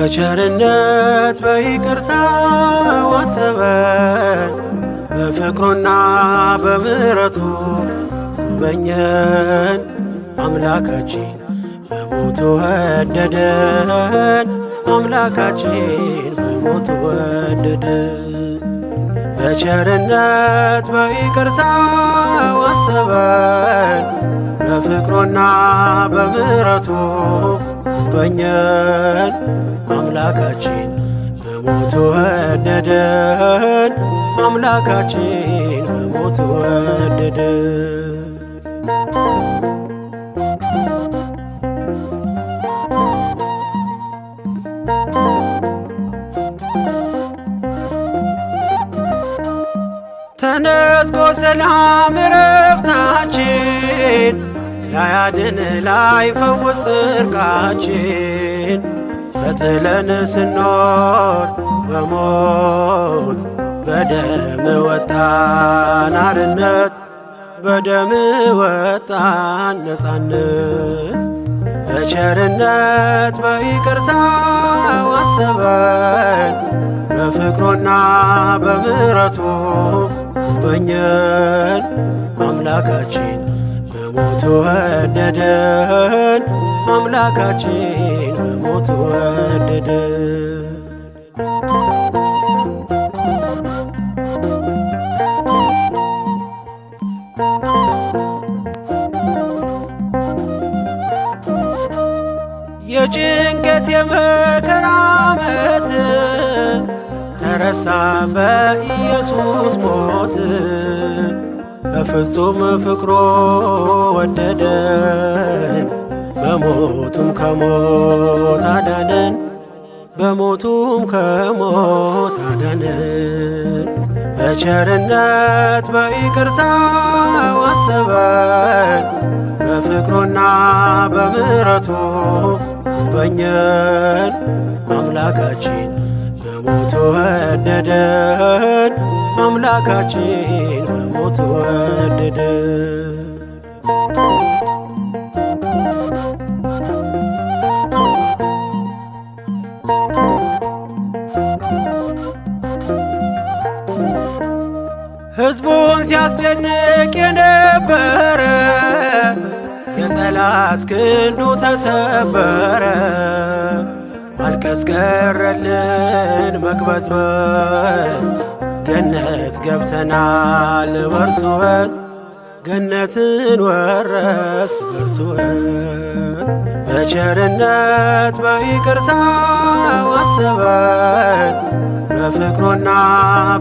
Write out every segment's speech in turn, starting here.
በቸርነት በይቅርታ አሰበን፣ በፍቅሩና በምሕረቱ ጎበኘን። አምላካችን በሞቱ ወደደን፣ አምላካችን በሞቱ ወደደን። በቸርነት በይቅርታ አሰበን፣ በፍቅሩና በምሕረቱ ጎበኘን። አምላካችን በሞቱ ወደደን፣ አምላካችን በሞቱ ወደደን። ተነጥቆ ሰላም ዕረፍታችን ላያድን ላይፈውስ ጽድቃችን ተጥለን ስኖር በሞት በደም ወጣን አርነት፣ በደም ወጣን ነፃነት። በቸርነት በይቅርታ አሰበን፣ በፍቅሩና በምሕረቱ ጎበኘን። አምላካችን በሞቱ ወደደን፣ አምላካችን በሞቱ ወደደን። የጭንቀት የመከራ ዓመት ተረሳ በኢየሱስ ሞት። በፍጹም ፍቅሩ ወደደን፣ በሞቱም ከሞት አዳነን፣ በሞቱም ከሞት አዳነን። በቸርነት በይቅርታ አሰበን፣ በፍቅሩና በምሕረቱ ጎበኘን። አምላካችን በሞቱ ወደደን፣ አምላካችን በሞቱ ወደደን። ሕዝቡን ሲያስጨንቅ የነበረ የጠላት ክንዱ ተሰበረ። ማልቀስ ቀረልን መቅበዝበዝ፣ ገነት ገብተናል በርሱ ወዝ፣ ገነትን ወረስ በርሱ ወዝ። በቸርነት በይቅርታ አሰበን፣ በፍቅሩና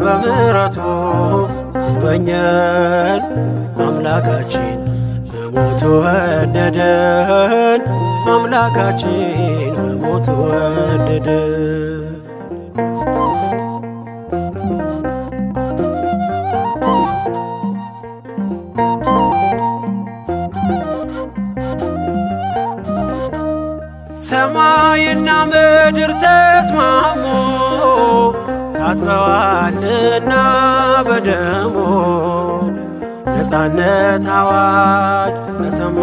በምሕረቱ ጎበኘን። አምላካችን በሞቱ ወደደን፣ አምላካችን በሞቱ ወደደን። ሰማይና ምድር ተስማሙ፣ ታጥበዋልና በደሙ። ነፃነት አዋጅ ተሰማ፣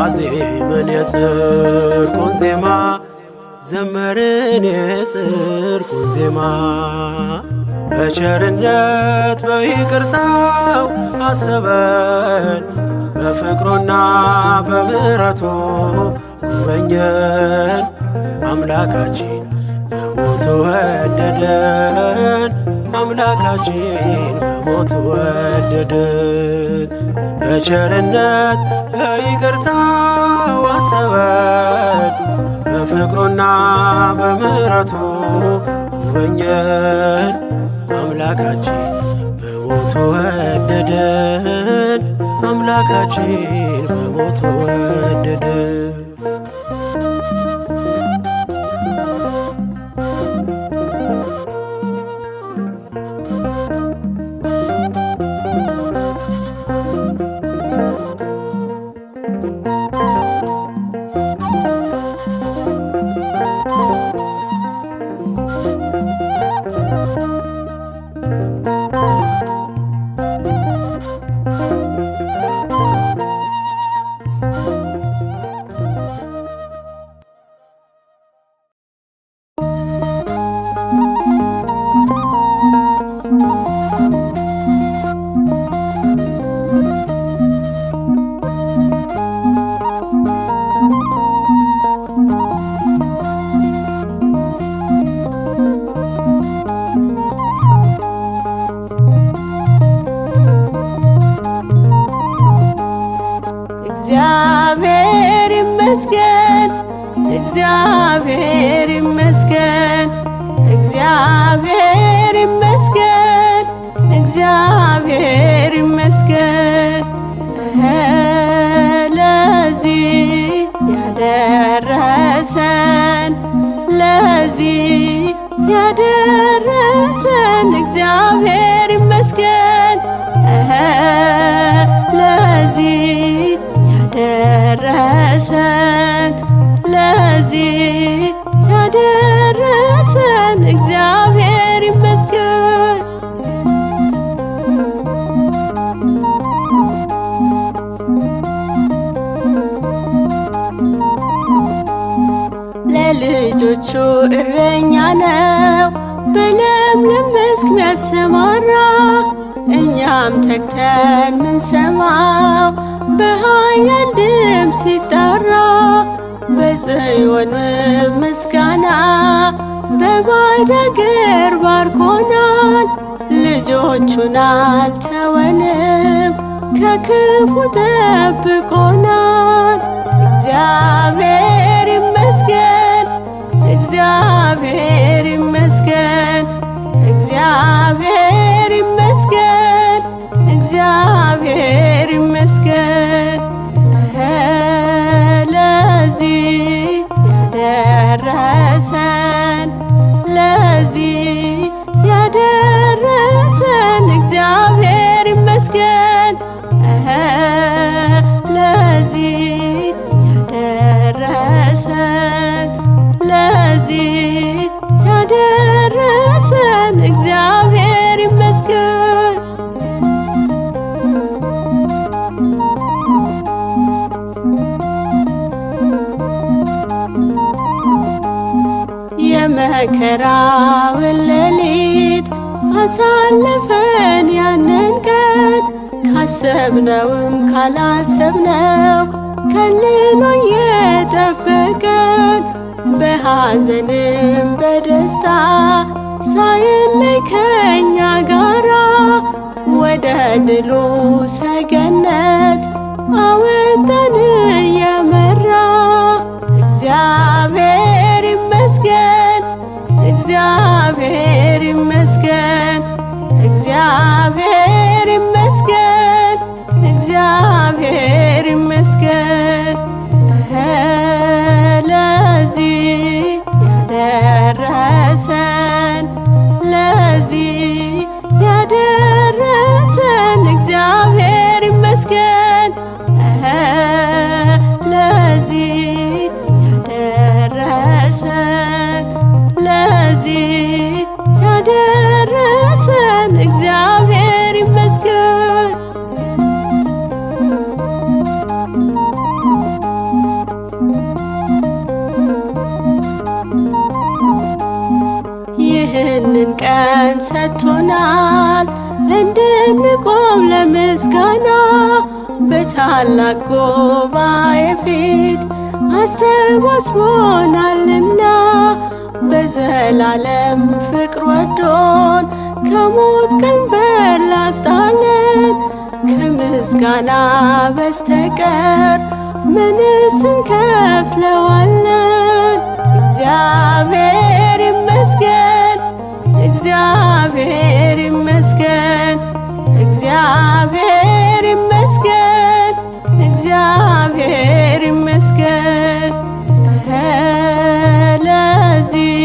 አዜምን የጽድቁን ዜማ፣ ዘመርን የጽድቁን ዜማ። በቸርነት በይቅርታው አሰበን፣ በፍቅሩና በምሕረቱ ጎበኘን። አምላካችን በሞቱ ወደደን፣ አምላካችን በሞቱ ወደደን። በቸርነት በይቅርታው አሰበን፣ በፍቅሩና በምሕረቱ ጎበኘን። አምላካችን በሞቱ ወደደን፣ አምላካችን በሞቱ ወደደን። እግዚአብሔር ይመስገን፣ እግዚአብሔር ይመስገን፣ እግዚአብሔር ይመስገን። ለዚህ ያደረሰን ለዚህ ያደረሰን እግዚአብሔር ይመስገን። ለዚህ ያደረሰን ለዚህ ያደረሰን እግዚአብሔር ይመስገን። ለልጆቹ እረኛ ነው በለምለም መስክ ሚያሰማራ። እኛም ተግተን ምንሰማው በኃያል ድምፅ ሲጠራ። በጽዮን ውብ ምስጋና በባዕድ አገር ባርኮናል። ልጆቹን አልተወንም ከክፉ ጠብቆናል። እግዚአብሔር ይመስገን፣ እግዚአብሔር ይመስገን፣ እግዚአብሔር ይመስገን፣ እግዚአብሔር ይመስገን። ለዚህ ያደረሰን ለዚህ ያደረሰን እግዚአብሔር ይመስገን። ለዚህ ያደረሰን ለዚህ ያደረሰን እግዚአብሔር ይመስገን። የመከራውን ሌሊት አሳለፈን ያንን ቀን። ካሰብነውም ካላሰብነው ከልሎ የጠበቀን። በሐዘንም በደስታ ሳይለይ ከኛ ጋራ ወደ ድሉ ሰገነት አወጣን እየመራ። እግዚአብሔር ይመስገን፣ እግዚአብሔር ይመስገን፣ እግዚአብሔር ይመስገን፣ እግዚአብሔር ይመስገን። ለዚህ ያደረሰን ለዚህ ያደረሰን እግዚአብሔር ይመስገን። ለዚህ ያደረሰን ለዚህ ያደረሰን እግዚአብሔር ይመስገን። ይህንን ቀን ሰጥቶናል እንድንቆም ለምስጋና። በታላቅ ጉባኤ ፊት አሰባስቦናልና። በዘላለም ፍቅር ወዶን ከሞት ቀንበር ላስጣለን። ከምስጋና በስተቀር ምንስ እንከፍለዋለን? እግዚአብሔር ይመስገን፣ እግዚአብሔር ይመስገን፣ እግዚአብሔር ይመስገን፣ እግዚአብሔር ይመስገን። ለዚህ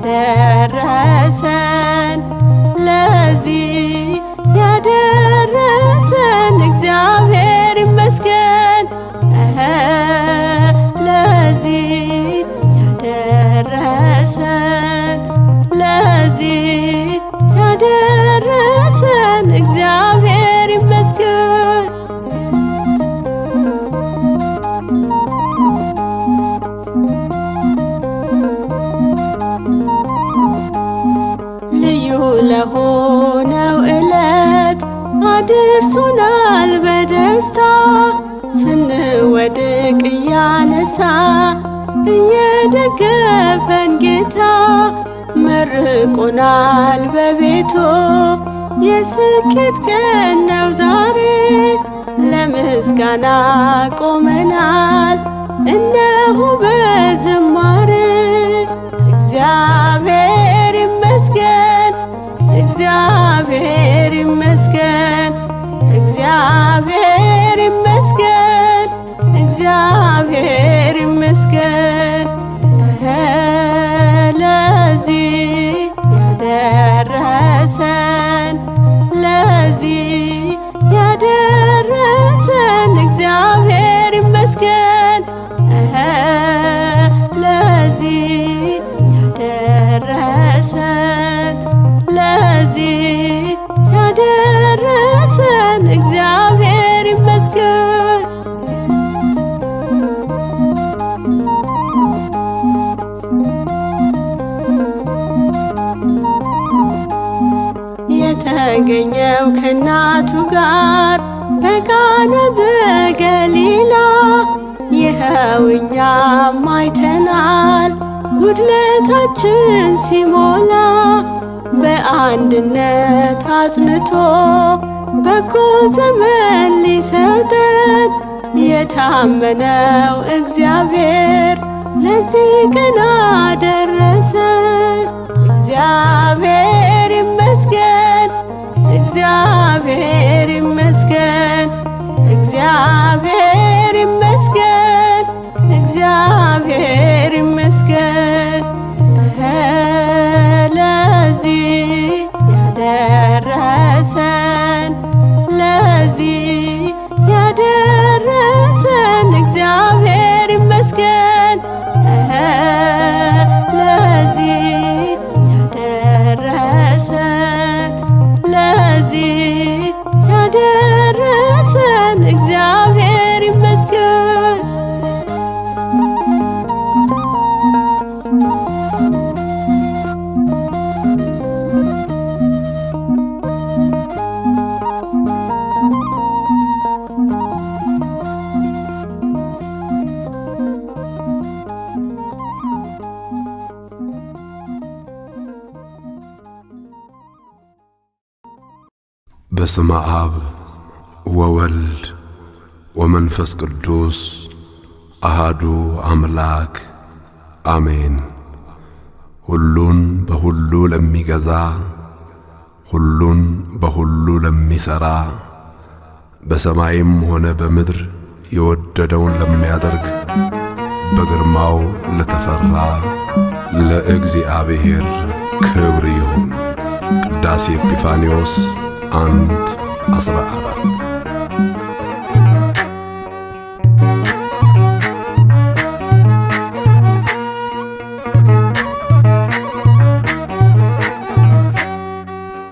ያደረሰን ለዚህ ያደረሰን እግዚአብሔር ይመስገን። ለዚህ ያደረሰን ለዚህ ያደረሰን እግዚአብሔር ይመስገን። ልዩ ለሆነው ዕለት አድርሶናል በደስታ። ስንወድቅ እያነሳ እየደገፈን ጌታ መርቆናል በቤቱ። የስኬት ቀን ነው ዛሬ ለምስጋና ቆመናል። እነሆ በዝማሬ እግዚአብሔር ይመስገን፣ እግዚአብሔር ይመስገን፣ እግዚአብሔር ይመስገን፣ እግዚአብሔር ይመስገን። ለዚህ ያደረሰን ለዚህ ያደረሰን እግዚአብሔር ይመስገን። ለዚህ ያደረሰን ለዚህ ያደረሰን እግዚአብሔር ይመስገን። የተገኘው ከእናቱ ጋር በቃና ዘገሊላ ይኸው እኛም አይተናል ጉድለታችን ሲሞላ በአንድነት አጽንቶ በጎ ዘመን ሊሰጠን የታመነው እግዚአብሔር ለዚህ ቀን አደረሰን። እግዚአብሔር ይመስገን፣ እግዚአብሔር ይመስገን፣ እግዚአብሔር ይመስገን፣ እግዚአብሔር ይመስገን። ለዚህ ያደረሰን ለዚህ ያደረሰን እግዚአብሔር ይመስገን። ለዚህ ያደረሰን ለዚህ ያደረሰን እግዚአብሔር ይመስገን። በስመ አብ ወወልድ ወመንፈስ ቅዱስ አሃዱ አምላክ አሜን። ሁሉን በሁሉ ለሚገዛ ሁሉን በሁሉ ለሚሠራ በሰማይም ሆነ በምድር የወደደውን ለሚያደርግ በግርማው ለተፈራ ለእግዚአብሔር ክብር ይሁን። ቅዳሴ ኤጲፋንዮስ 1:14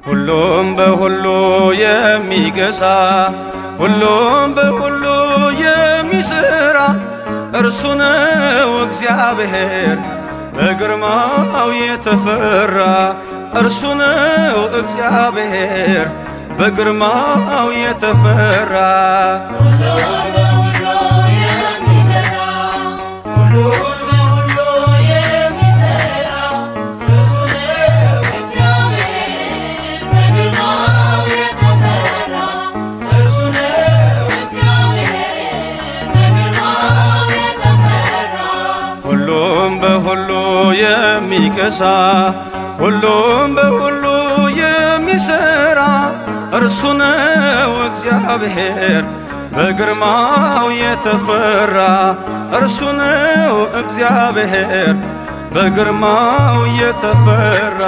ሁሉም በሁሉ የሚገዛ ሁሉም በሁሉ የሚሠራ እርሱ ነው እግዚአብሔር በግርማው የተፈራ። እርሱ ነው እግዚአብሔር በግርማው የተፈራ። ሁሉም በሁሉ የሚገዛ ሁሉም በሁሉ የሚሠራ እርሱ ነው እግዚአብሔር በግርማው የተፈራ። እርሱ ነው እግዚአብሔር በግርማው የተፈራ።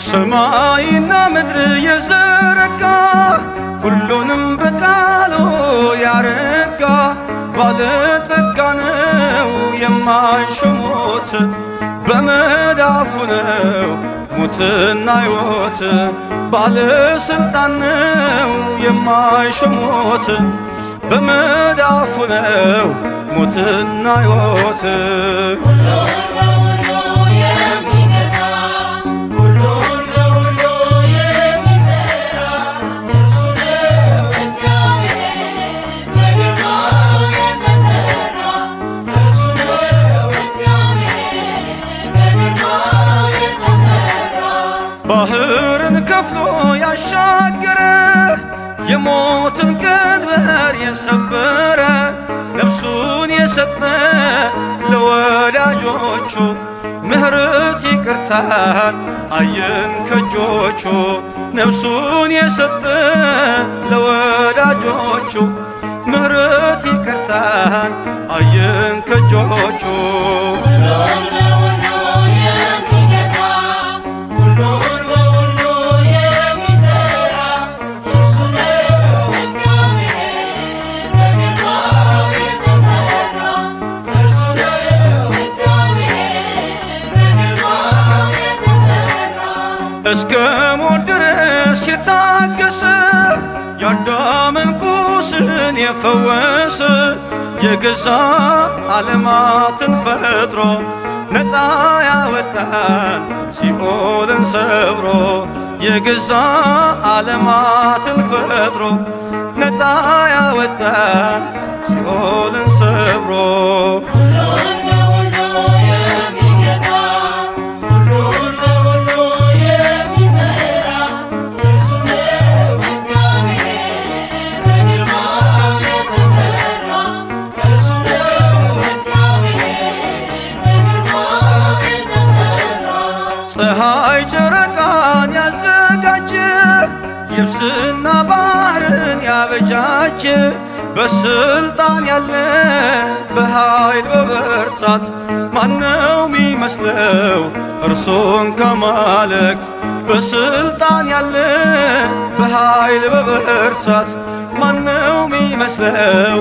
ሰማይና ምድር የዘረጋ ሁሉንም በቃሉ ያረጋ ባለጸጋ ነው የማይሾሙት በመዳፉ ነው ሙትና ሕይወት። ባለስልጣን ነው የማይሾሙት በመዳፉ ነው ሙትና ሕይወት። ቀንበር የሰበረ ነፍሱን የሰጠ ለወዳጆቹ ምሕረት ይቅርታን አየን ከእጆቹ ነፍሱን የሰጠ ለወዳጆቹ ምሕረት ይቅርታን አየን ከእጆቹ እስከ ሞት ድረስ የታገሰ የአዳምን ቁስልን የፈወሰ የገዛ ዓለማትን ፈጥሮ ነፃ ያወጣን ሲኦልን ሰብሮ የገዛ ዓለማትን ፈጥሮ ነፃ ያወጣን ሲኦልን ሰብሮ ፀሐይ ጨረቃን ያዘጋጀ የብስና ባህርን ያበጃጀ በስልጣን ያለ በኃይል በብርታት ማነው ሚመስለው እርሱን ከማለክት በስልጣን ያለ በኃይል በብርታት ማነው ሚመስለው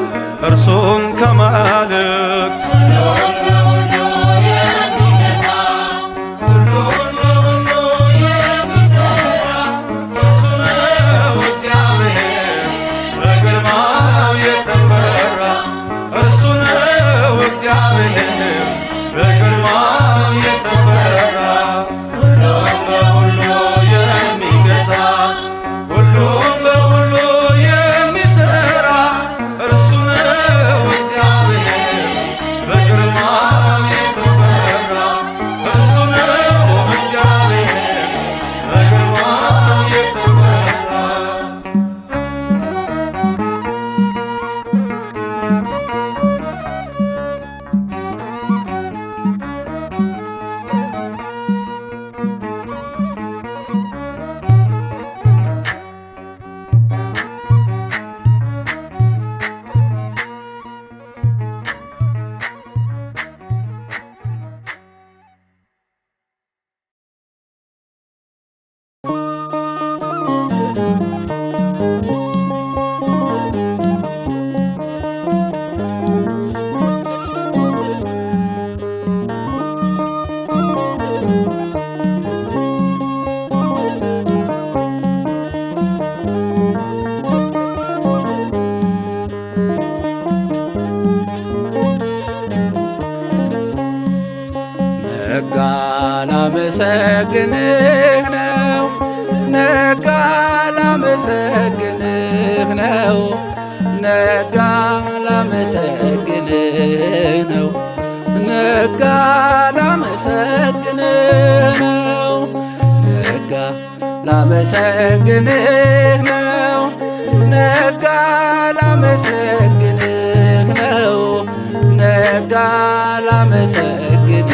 እርሱን ከማለክት ላመሰግንህ ነው ነጋ ላመሰግንህ ነው ነጋ ላመሰግንህ ነው ነጋ ላመሰግንህ ነው ነጋ ላመሰግንህ ነው ነጋ ላመሰግንህ ነው ነጋ ላመሰግንህ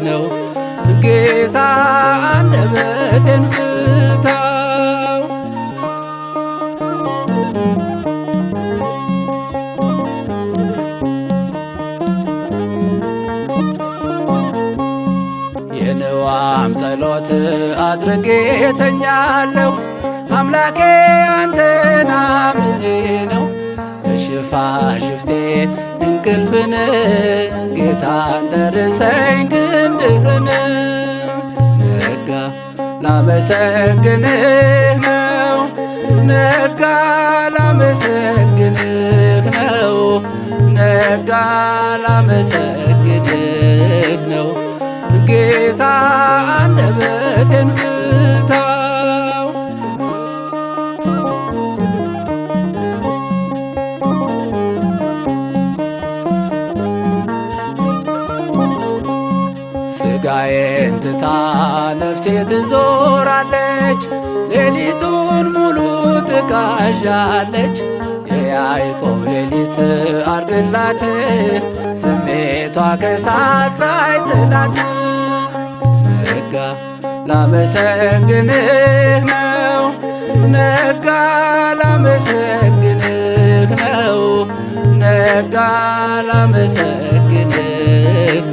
ነው ጌታ አንደበቴን ፍታው የንዋም ጸሎት አድርጌ ተኛለሁ አምላኬ አንተን አምኜ ነው ለሽፋሽፍቴ እንቅልፍን ጌታን ደርሰኝ ክንድህን ነጋ ላመሰግንህ ነው ነጋ ላመሰግንህ ነው ነጋ ላመሰግንህ ነው ጌታ አንደበቴን ፍታው ሥጋዬን ትታ ነፍሴ ትዞራለች ሌሊቱን ሙሉ ትቃዣለች ለያዕቆብ ሌሊት አርግላት ስሜቷ ከሳት ሳይጥላት ነጋ ላመሰግንህ ነው ነጋ ላመሰግንህ ነው ነጋ ላመሰግንህ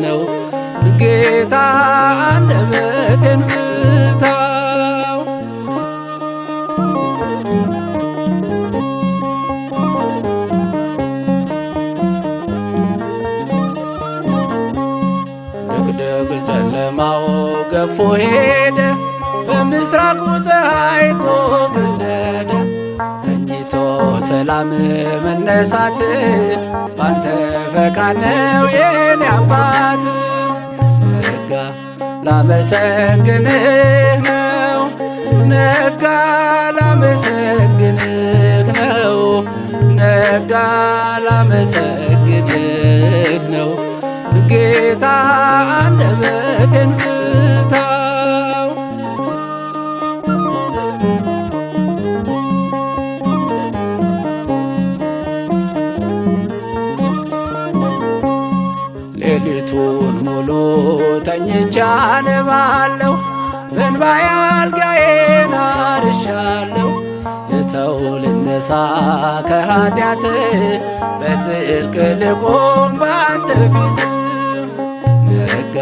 ነው ጌታ አንደበቴን ፍታው ድቅድቅ ጨለማው ገፎ ሄደ በምስራቁ ፀሐይ ቆቀለደ ተኝቶ ሰላም መነሳት ባንተ ፈቃድ ነው የኔ አባት ነጋ ላመሰግንህ ነው ነጋ ላመሰግንህ ነው ነጋ ላመሰግንህ ነው ጌታ አንደበቴን ፍታው ሌሊቱን ሙሉ ተኝቼ አነባለሁ በእንባዬ አልጋዬን አርሻለሁ ልተው ልነሳ ከኃጢአት በጽድቅ ልቆም ባንተ ፊት ነጋ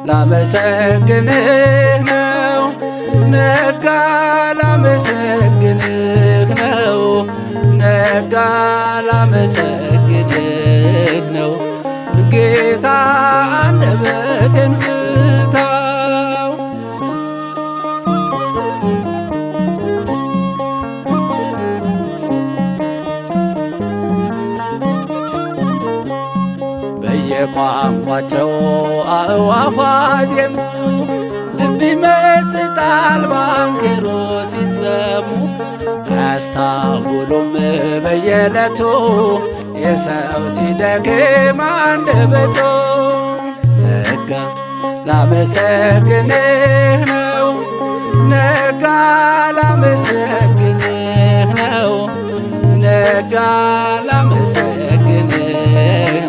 ላመሰግንህ ነው ነጋ ላመሰግንህ ነው ነጋ ላመሰግንህ ነው ጌታ አንደበቴን ፍታው በየቋንቋቸው አእዋፋ ዜሙ ልብ ይመስጣል ባንክሮ ሲሰሙ አያስታውሉም በየዕለቱ የሰው ሲደክም አንደበቱ ነጋ ላመሰግንህ ነው ነጋ ላመሰግንህ ነው ነጋ ላመሰግንህ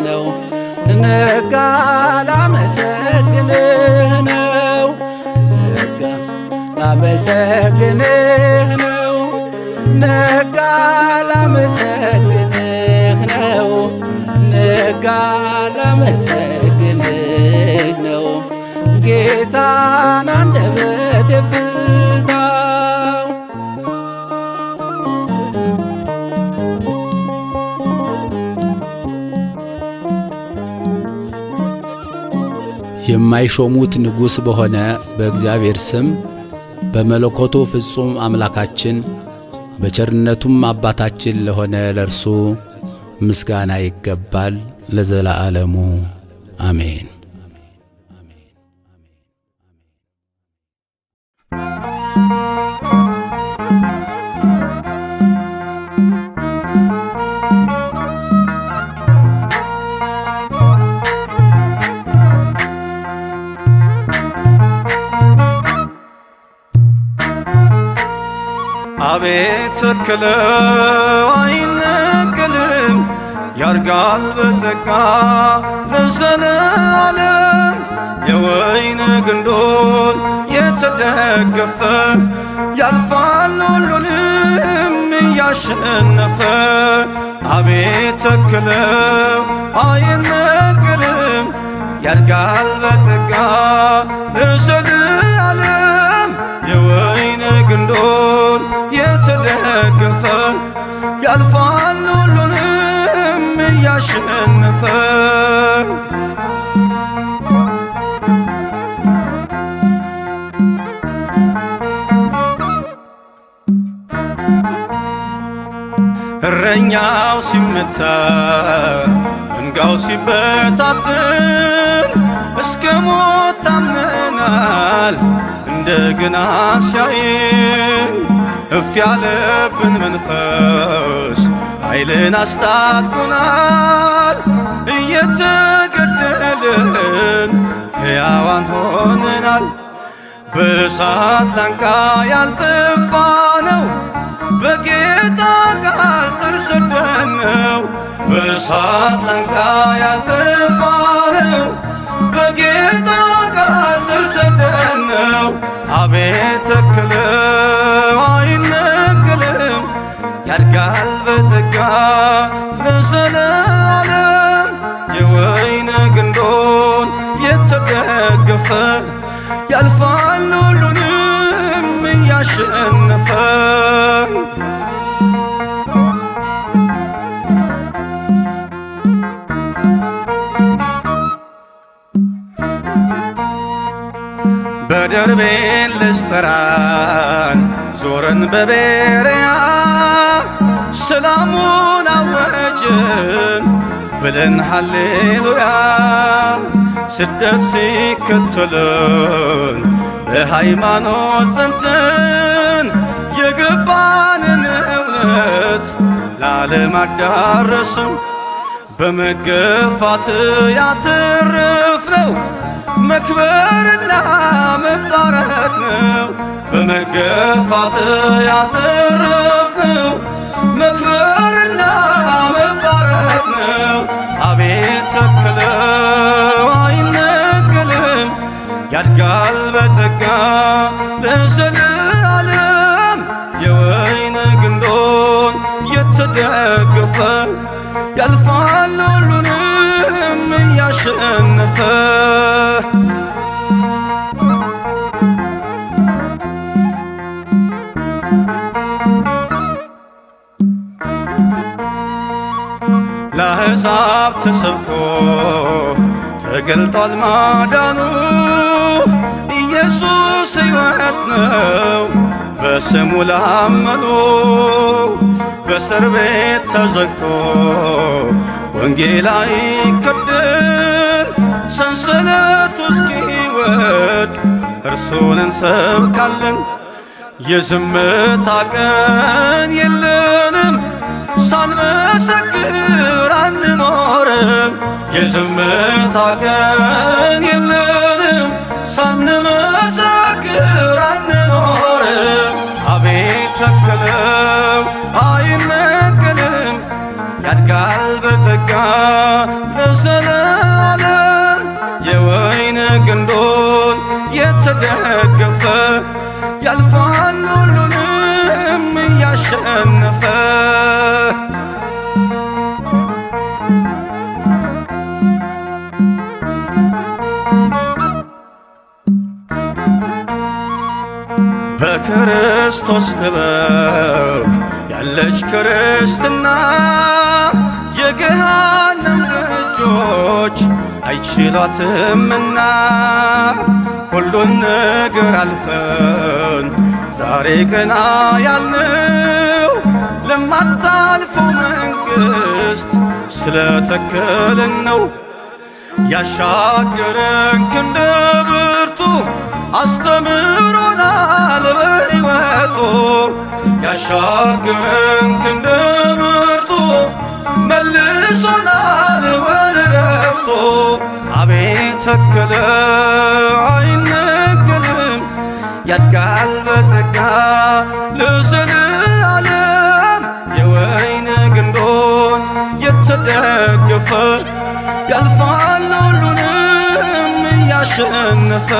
ነው ነጋ ላመሰግንህ ነው ነጋ ላመሰግንህ ነው ነጋ ላመሰግንህ ነው ነጋ ላመሰግንህ ነው ጌታን አንደበቴ ፍታው የማይሾሙት ንጉሥ በሆነ በእግዚአብሔር ስም በመለኮቱ ፍጹም አምላካችን በቸርነቱም አባታችን ለሆነ ለእርሱ ምስጋና ይገባል ለዘላለሙ አሜን። አቤት ተክለው አይነቀልም ያርጋል በጸጋ ለዘለዓለም የወይን ግንዶን የተደገፈ ያልፋል ሁሉንም እያሸነፈ አቤት ተክለው አይነቀልም ያርጋል በጸጋ ለዘለዓለም የወይን ግንዶን የተደገፈ ያልፋል ሁሉንም እያሸነፈ እረኛው ሲመታ መንጋው ሲበታትን እስከ ሞት ታምነናል እንደገና ሲያየን እፍ ያለብን መንፈስ ኃይልን አስታጥቆናል እየተገደልን ሕያዋን ሆነናል በእሳት ላንቃ ያልጠፋ ነው በጌታ ቃል ስር ሰደን በእሳት ላንቃ ያልጠፋ ነው። በጌታ ቃል ስር ሰደን ነው። አቤት ተክለው አይነቅልም፣ ያድጋል በጸጋ ለዘለዓለም። የወይን ግንዶን የተደገፈ ያልፋል ሁሉንም እያሸነፈ። በደርቤን ልስጥራን ዞረን በቤርያ ሰላሙን አወጅን ብለን ሃሌሉያ። ስደት ሲከተለን በሃይማኖት ጸንተን የገባንን እውነት ለዓለም አዳረስን። በመገፋት ያተረፍነው መክበርና መባረክ ነው። በመገፋት ያተረፍነው መክበርና መባረክ ነው። አቤት ተክለው አይነቀልም፣ ያድጋል በጸጋ ለዘለዓለም። የወይን ግንዶን የተደገፈ ያልፋል ሁሉንም እያሸነፈ። ለአሕዛብ ተሰብኮ ተገልጧል ማዳኑ። ኢየሱስ ሕይወት ነው በስሙ ላመኑ። በእስር ቤት ተዘግቶ ወንጌል አይከደን፣ ሰንሰለቱ እስኪወድቅ እርሱን እንሰብካለን። የዝምታ ቀን የለንም፣ ሳንመሰክር አንኖርም። የዝምታ ቀን የለንም፣ ሳንመሰክር አንኖርም። አቤት ተክለው አይነቀልም፣ ያድጋል በጸጋ ለዘለዓለም። የወይን ግንዶን የተደገፈ ያልፋል ሁሉንም እያሸነፈ። በክርስቶስ ጥበብ ያለች ክርስትና የገሃነም ደጆች አይችሏትምና። ሁሉን ነገር አልፈን ዛሬ ቀና ያልነው ለማታልፈው መንግሥት ስለተከልን ነው። ያሻገረን ክንደ ብርቱ አስተምሮናል በሕይወቱ። ያሻገረን ክንደ ብርቱ መልሶናል ወደ ዕረፍቱ። አቤት ተክለው አይነቀልም፣ ያድጋል በጸጋ ለዘለዓለም። የወይን ግንዶን የተደገፈ ያልፋል ሁሉንም እያሸነፈ።